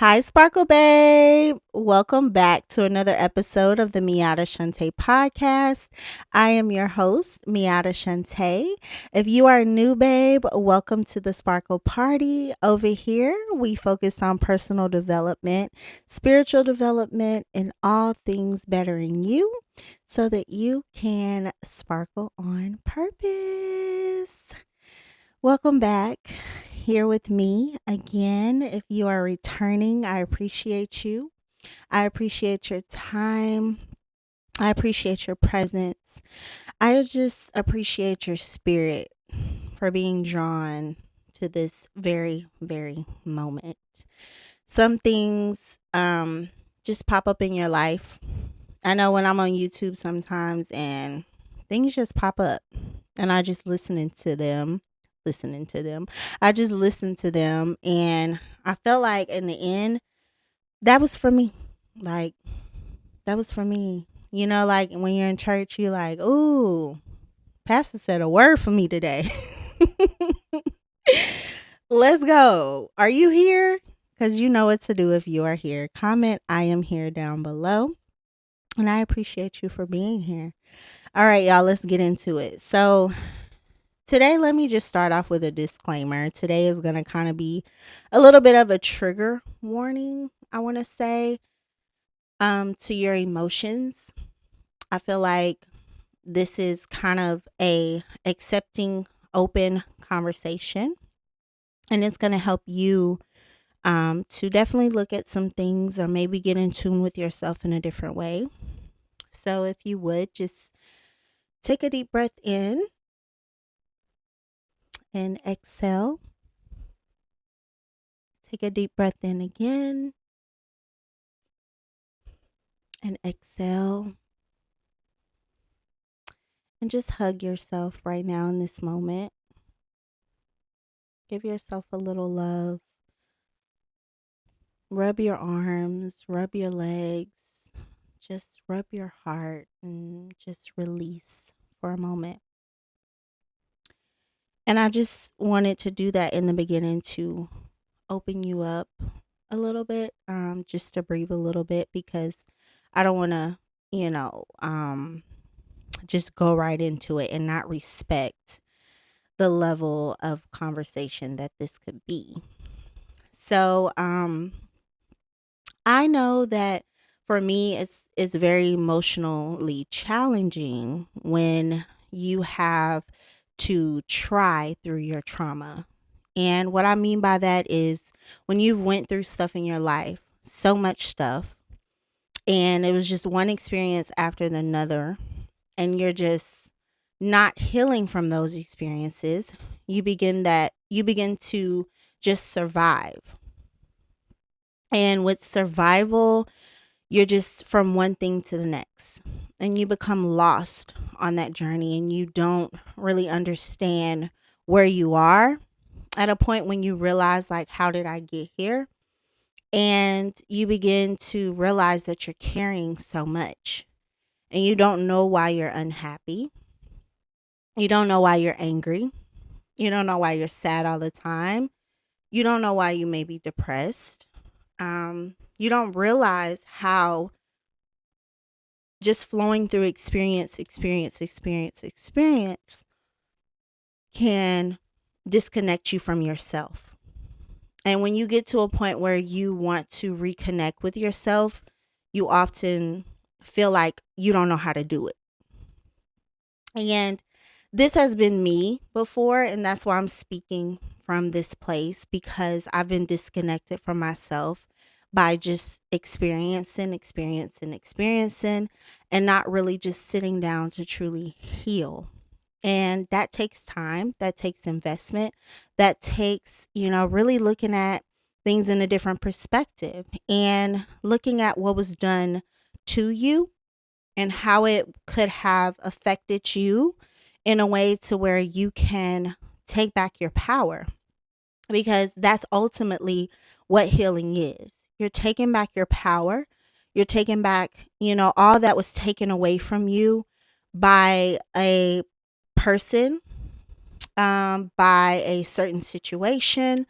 Hi, Sparkle Babe. Welcome back to another episode of the Miata Shante podcast. I am your host, Miata Shante. If you are new, babe, welcome to the Sparkle Party. Over here, we focus on personal development, spiritual development, and all things bettering you so that you can sparkle on purpose. Welcome back here with me again. If you are returning, I appreciate you. I appreciate your time. I appreciate your presence. I just appreciate your spirit for being drawn to this very, very moment. Some things just pop up in your life. I know when I'm on YouTube sometimes and things just pop up and I just listening to them. I just listened to them and I felt like in the end that was for me. Like that was for me. You know, like when you're in church, you're like, "Ooh, pastor said a word for me today." Let's go. Are you here? Cuz you know what to do if you are here. Comment I am here down below. And I appreciate you for being here. All right, y'all, let's get into it. So, today, let me just start off with a disclaimer. Today is going to kind of be a little bit of a trigger warning, I want to say, to your emotions. I feel like this is kind of a accepting, open conversation, and it's going to help you to definitely look at some things or maybe get in tune with yourself in a different way. So, if you would just take a deep breath in and exhale. Take a deep breath in again and exhale. And just hug yourself right now in this moment. Give yourself a little love. Rub your arms, rub your legs, just rub your heart and just release for a moment. And I just wanted to do that in the beginning to open you up a little bit, just to breathe a little bit because I don't want to, you know, just go right into it and not respect the level of conversation that this could be. So, I know that for me it's very emotionally challenging when you have to try through your trauma. And what I mean by that is when you've went through stuff in your life, so much stuff, and it was just one experience after another, and you're just not healing from those experiences, you begin to just survive. And with survival, you're just from one thing to the next. And you become lost on that journey and you don't really understand where you are at a point when you realize, like, how did I get here? And you begin to realize that you're carrying so much and you don't know why you're unhappy. You don't know why you're angry. You don't know why you're sad all the time. You don't know why you may be depressed. You don't realize how just flowing through experience can disconnect you from yourself. And when you get to a point where you want to reconnect with yourself, you often feel like you don't know how to do it. And this has been me before, and that's why I'm speaking from this place because I've been disconnected from myself by just experiencing, and not really just sitting down to truly heal. And that takes time, that takes investment, that takes, really looking at things in a different perspective and looking at what was done to you and how it could have affected you in a way to where you can take back your power, because that's ultimately what healing is. You're taking back your power. You're taking back, all that was taken away from you by a person, by a certain situation,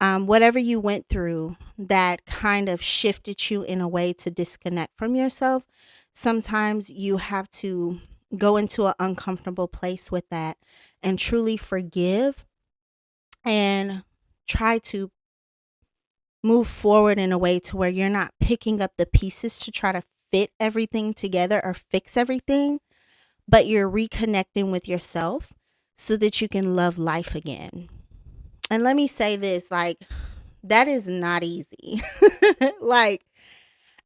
whatever you went through that kind of shifted you in a way to disconnect from yourself, sometimes you have to go into an uncomfortable place with that and truly forgive and try to move forward in a way to where you're not picking up the pieces to try to fit everything together or fix everything, but you're reconnecting with yourself so that you can love life again. And let me say this, like, that is not easy. Like,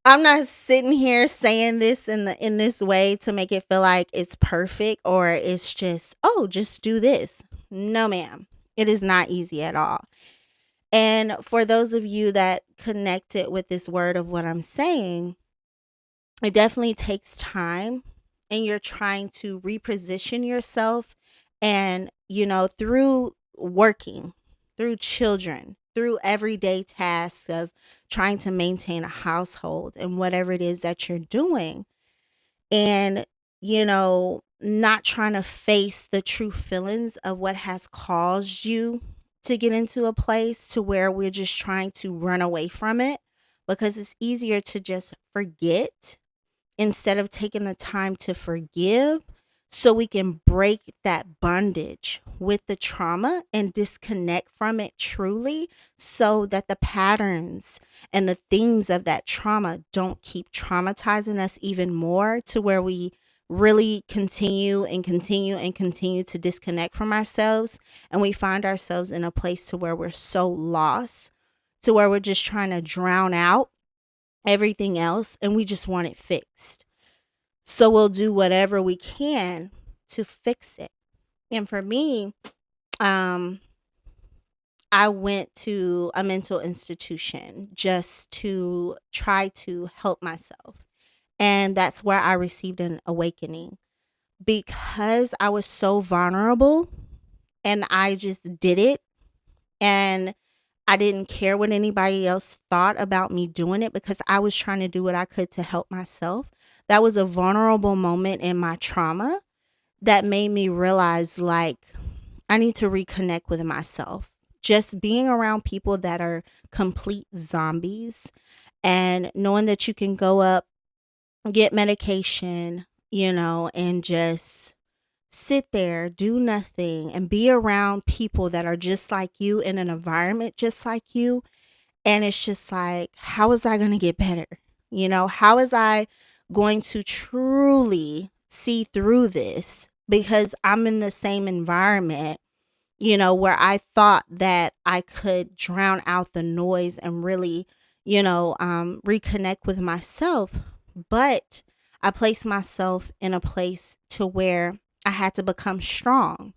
I'm not sitting here saying this in this way to make it feel like it's perfect or it's just, oh, just do this. No, ma'am. It is not easy at all. And for those of you that connected with this word of what I'm saying, it definitely takes time and you're trying to reposition yourself and, through working, through children, through everyday tasks of trying to maintain a household and whatever it is that you're doing. And, not trying to face the true feelings of what has caused you to get into a place to where we're just trying to run away from it because it's easier to just forget instead of taking the time to forgive so we can break that bondage with the trauma and disconnect from it truly so that the patterns and the themes of that trauma don't keep traumatizing us even more to where we really continue and continue and continue to disconnect from ourselves and we find ourselves in a place to where we're so lost to where we're just trying to drown out everything else and we just want it fixed. So we'll do whatever we can to fix it. And for me, um, I went to a mental institution just to try to help myself. And that's where I received an awakening because I was so vulnerable and I just did it. And I didn't care what anybody else thought about me doing it because I was trying to do what I could to help myself. That was a vulnerable moment in my trauma that made me realize like I need to reconnect with myself. Just being around people that are complete zombies and knowing that you can go up, get medication, and just sit there, do nothing, and be around people that are just like you in an environment just like you. And it's just like, how is I going to get better? How is I going to truly see through this? Because I'm in the same environment, where I thought that I could drown out the noise and really, reconnect with myself. But I placed myself in a place to where I had to become strong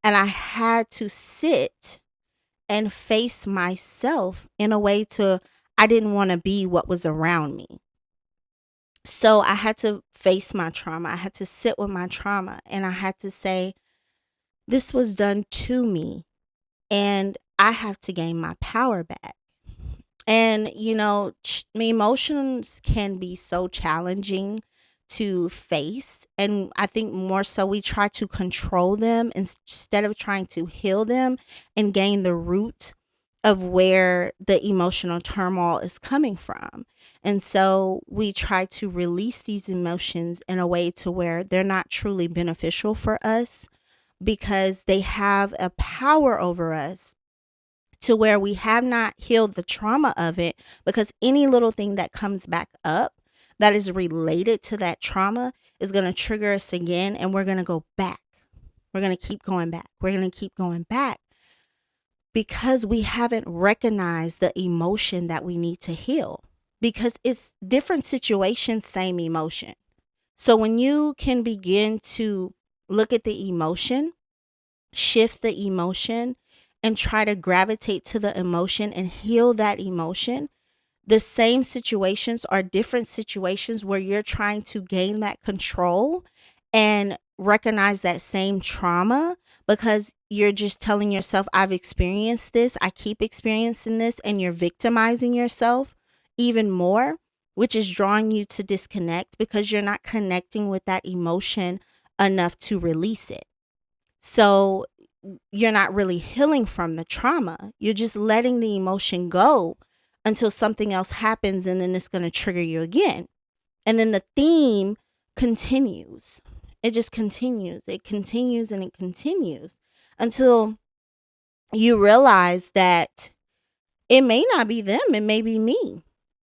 and I had to sit and face myself in a way to I didn't want to be what was around me. So I had to face my trauma. I had to sit with my trauma and I had to say, this was done to me and I have to gain my power back. And, emotions can be so challenging to face. And I think more so we try to control them instead of trying to heal them and gain the root of where the emotional turmoil is coming from. And so we try to release these emotions in a way to where they're not truly beneficial for us because they have a power over us to where we have not healed the trauma of it because any little thing that comes back up that is related to that trauma is going to trigger us again and we're going to go back. We're going to keep going back. We're going to keep going back because we haven't recognized the emotion that we need to heal because it's different situations, same emotion. So when you can begin to look at the emotion, shift the emotion, and try to gravitate to the emotion and heal that emotion, the same situations are different situations where you're trying to gain that control and recognize that same trauma because you're just telling yourself, I've experienced this, I keep experiencing this, and you're victimizing yourself even more, which is drawing you to disconnect because you're not connecting with that emotion enough to release it. So you're not really healing from the trauma. You're just letting the emotion go until something else happens, and then it's going to trigger you again. And then the theme continues. It just continues. It continues and it continues until you realize that it may not be them, it may be me.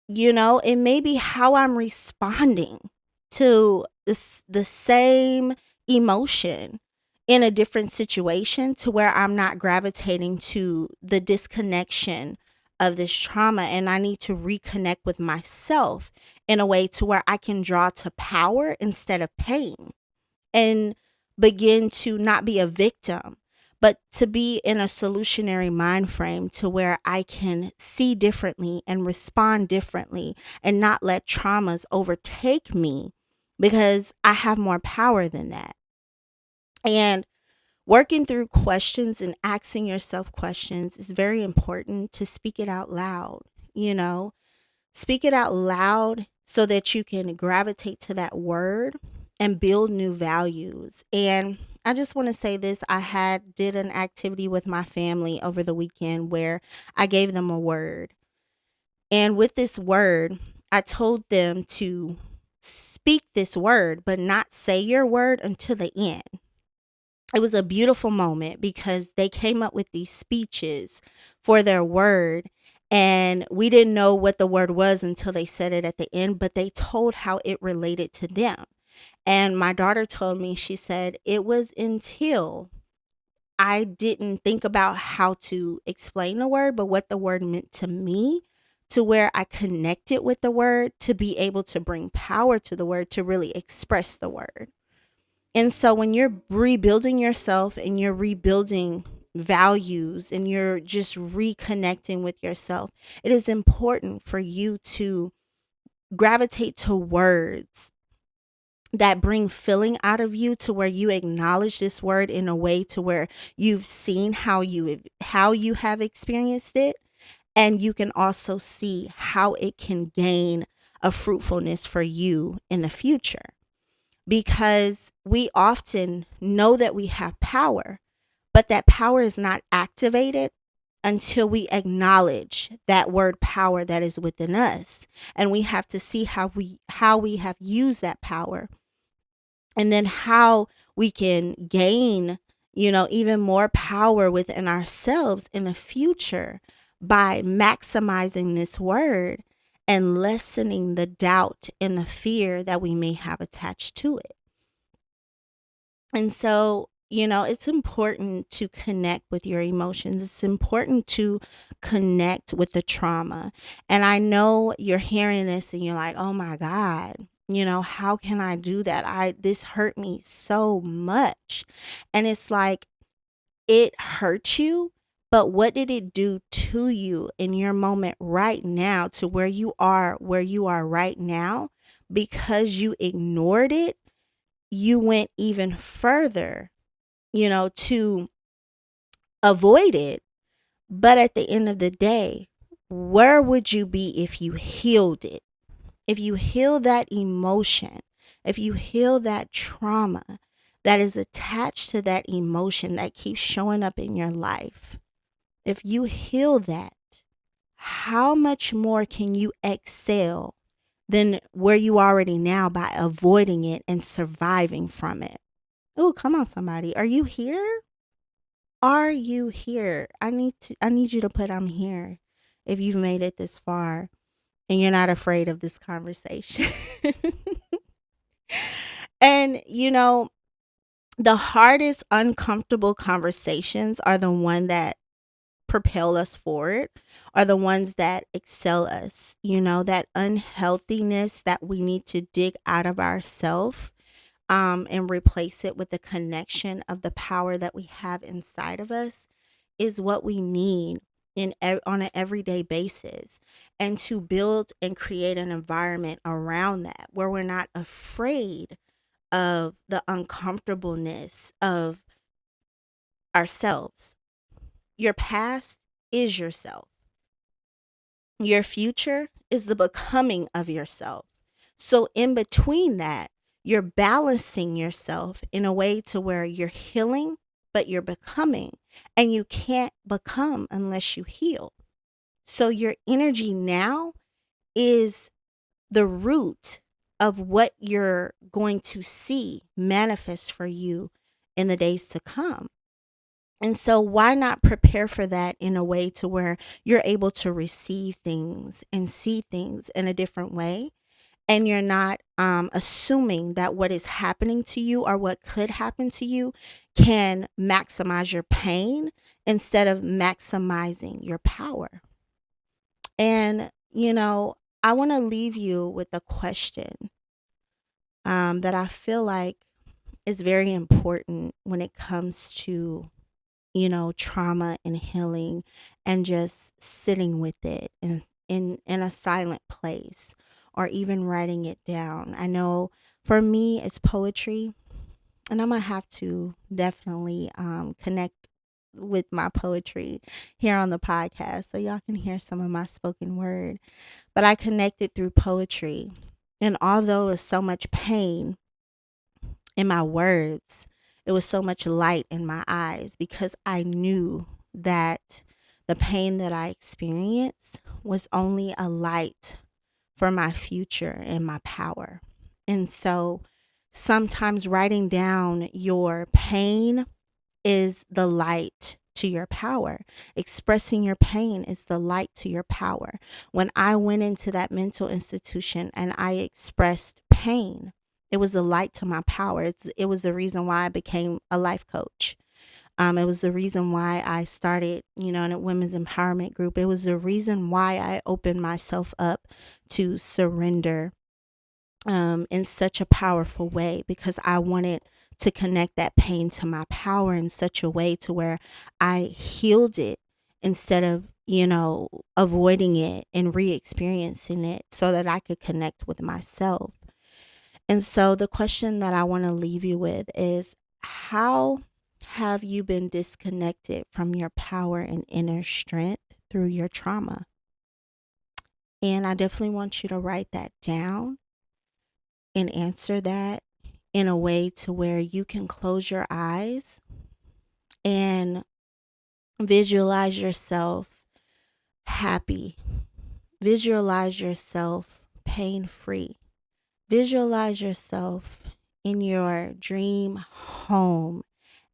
It may be how I'm responding to the same emotion in a different situation, to where I'm not gravitating to the disconnection of this trauma, and I need to reconnect with myself in a way to where I can draw to power instead of pain, and begin to not be a victim, but to be in a solutionary mind frame to where I can see differently and respond differently, and not let traumas overtake me, because I have more power than that. And working through questions and asking yourself questions is very important, to speak it out loud. You know, speak it out loud so that you can gravitate to that word and build new values. And I just want to say this. I had did an activity with my family over the weekend where I gave them a word. And with this word, I told them to speak this word, but not say your word until the end. It was a beautiful moment because they came up with these speeches for their word, and we didn't know what the word was until they said it at the end, but they told how it related to them. And my daughter told me, she said, it was until I didn't think about how to explain the word, but what the word meant to me, to where I connected with the word to be able to bring power to the word, to really express the word. And so when you're rebuilding yourself and you're rebuilding values and you're just reconnecting with yourself, it is important for you to gravitate to words that bring feeling out of you, to where you acknowledge this word in a way to where you've seen how you have experienced it, and you can also see how it can gain a fruitfulness for you in the future, because we often know that we have power, but that power is not activated until we acknowledge that word power that is within us, and we have to see how we have used that power, and then how we can gain even more power within ourselves in the future by maximizing this word and lessening the doubt and the fear that we may have attached to it. And so, it's important to connect with your emotions. It's important to connect with the trauma. And I know you're hearing this and you're like, oh my God, how can I do that? This hurt me so much. And it's like, it hurt you, but what did it do to you in your moment right now, to where you are right now? Because you ignored it, you went even further, to avoid it. But at the end of the day, where would you be if you healed it? If you heal that emotion, if you heal that trauma that is attached to that emotion that keeps showing up in your life, if you heal that, how much more can you excel than where you are already now by avoiding it and surviving from it? Oh, come on, somebody. Are you here? Are you here? I need you to put I'm here if you've made it this far and you're not afraid of this conversation. And the hardest uncomfortable conversations are the one that propel us forward, are the ones that excel us. That unhealthiness that we need to dig out of ourselves, and replace it with the connection of the power that we have inside of us, is what we need on an everyday basis, and to build and create an environment around that where we're not afraid of the uncomfortableness of ourselves. Your past is yourself. Your future is the becoming of yourself. So in between that, you're balancing yourself in a way to where you're healing but you're becoming. And you can't become unless you heal. So your energy now is the root of what you're going to see manifest for you in the days to come. And so why not prepare for that in a way to where you're able to receive things and see things in a different way, and you're not assuming that what is happening to you or what could happen to you can maximize your pain instead of maximizing your power. And, I want to leave you with a question that I feel like is very important when it comes to, trauma and healing and just sitting with it in a silent place or even writing it down. I know for me, it's poetry, and I'm gonna have to definitely connect with my poetry here on the podcast so y'all can hear some of my spoken word. But I connected through poetry. And although it's so much pain in my words, it was so much light in my eyes because I knew that the pain that I experienced was only a light for my future and my power. And so sometimes writing down your pain is the light to your power. Expressing your pain is the light to your power. When I went into that mental institution and I expressed pain, it was the light to my power. It was the reason why I became a life coach. It was the reason why I started, in a women's empowerment group. It was the reason why I opened myself up to surrender in such a powerful way, because I wanted to connect that pain to my power in such a way to where I healed it instead of, avoiding it and re-experiencing it so that I could connect with myself. And so the question that I want to leave you with is, how have you been disconnected from your power and inner strength through your trauma? And I definitely want you to write that down and answer that in a way to where you can close your eyes and visualize yourself happy. Visualize yourself pain free. Visualize yourself in your dream home,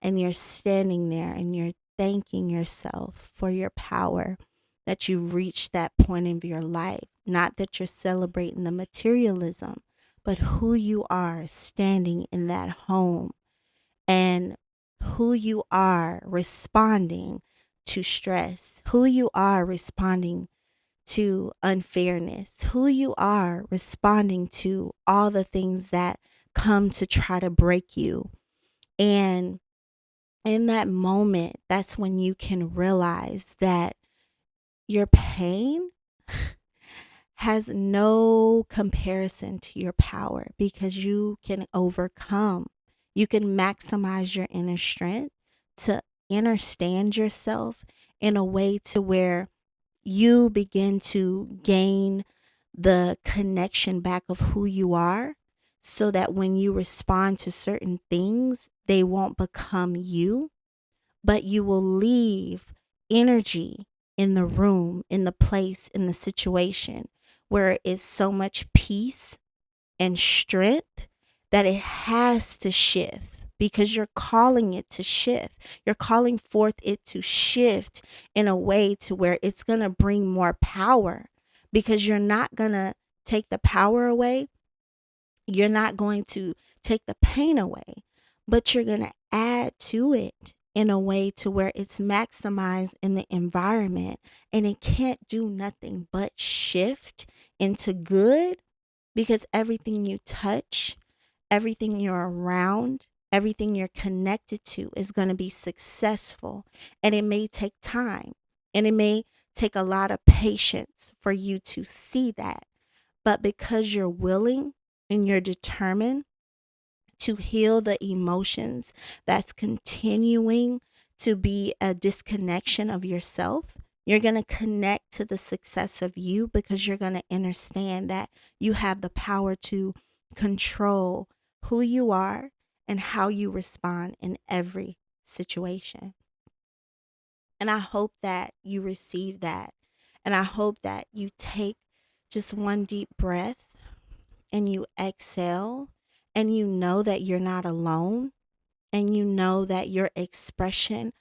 and you're standing there and you're thanking yourself for your power, that you reached that point of your life. Not that you're celebrating the materialism, but who you are standing in that home, and who you are responding to stress, who you are responding to unfairness, who you are responding to all the things that come to try to break you. And in that moment, that's when you can realize that your pain has no comparison to your power, because you can overcome. You can maximize your inner strength to understand yourself in a way to where you begin to gain the connection back of who you are, so that when you respond to certain things, they won't become you, but you will leave energy in the room, in the place, in the situation where it's so much peace and strength that it has to shift, because you're calling it to shift. You're calling forth it to shift in a way to where it's going to bring more power, because you're not going to take the power away. You're not going to take the pain away, but you're going to add to it in a way to where it's maximized in the environment, and it can't do nothing but shift into good, because everything you touch, everything you're around, everything you're connected to is going to be successful. And it may take time, and it may take a lot of patience for you to see that. But because you're willing and you're determined to heal the emotions that's continuing to be a disconnection of yourself, you're going to connect to the success of you, because you're going to understand that you have the power to control who you are and how you respond in every situation. And I hope that you receive that. And I hope that you take just one deep breath and you exhale and you know that you're not alone and you know that your expression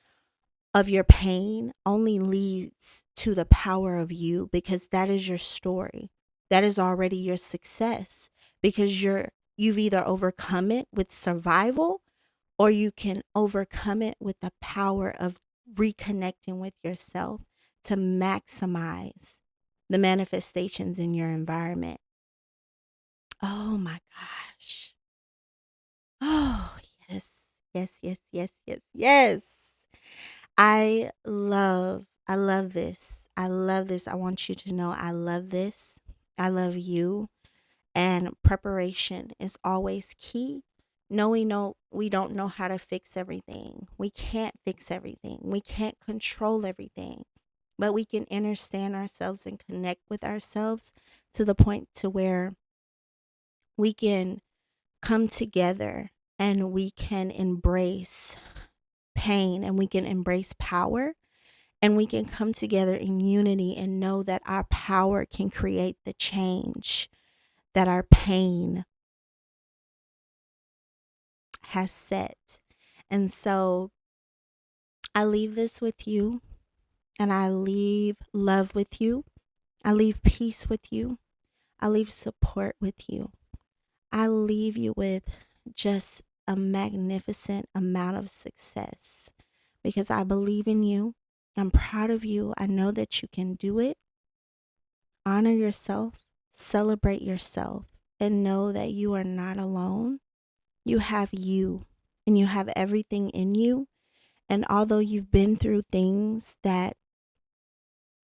of your pain only leads to the power of you, because that is your story. That is already your success, because you've either overcome it with survival or you can overcome it with the power of reconnecting with yourself to maximize the manifestations in your environment. Oh my gosh. Oh, yes. Yes, yes, yes, yes, yes. I love this. I love this. I want you to know I love this. I love you. And preparation is always key. No, we don't know how to fix everything. We can't fix everything. We can't control everything. But we can understand ourselves and connect with ourselves to the point to where we can come together and we can embrace pain and we can embrace power and we can come together in unity and know that our power can create the change that our pain has set. And so I leave this with you, and I leave love with you. I leave peace with you. I leave support with you. I leave you with just a magnificent amount of success because I believe in you. I'm proud of you. I know that you can do it. Honor yourself, celebrate yourself, and know that you are not alone. You have you, and you have everything in you. And although you've been through things that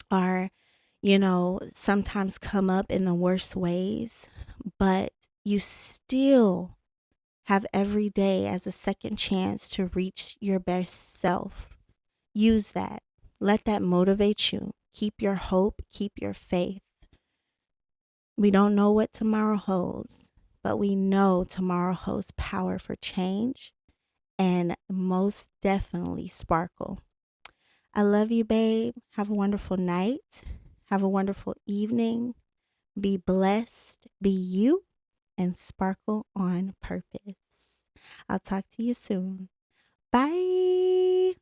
are, sometimes come up in the worst ways, but you still have every day as a second chance to reach your best self. Use that. Let that motivate you. Keep your hope, keep your faith. We don't know what tomorrow holds, but we know tomorrow holds power for change and most definitely sparkle. I love you, babe. Have a wonderful night. Have a wonderful evening. Be blessed, be you, and sparkle on purpose. I'll talk to you soon. Bye.